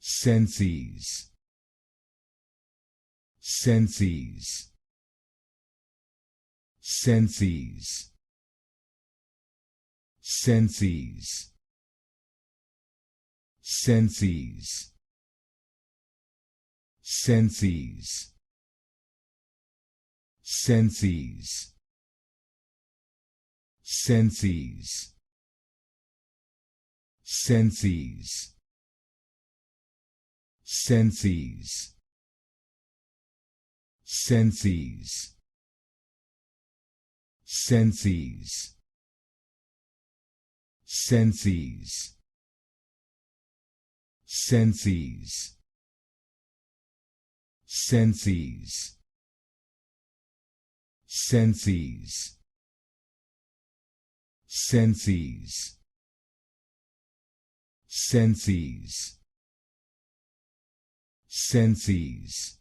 Sensease. Sensease. Sensease. Sensease. Sensease. Sensease. Sensease. Sensease. Sensease. Sensease. Sensease. Sensease. Sensease. Sensease. Sensease. Sensease. Sensease. Sensease. Sensease.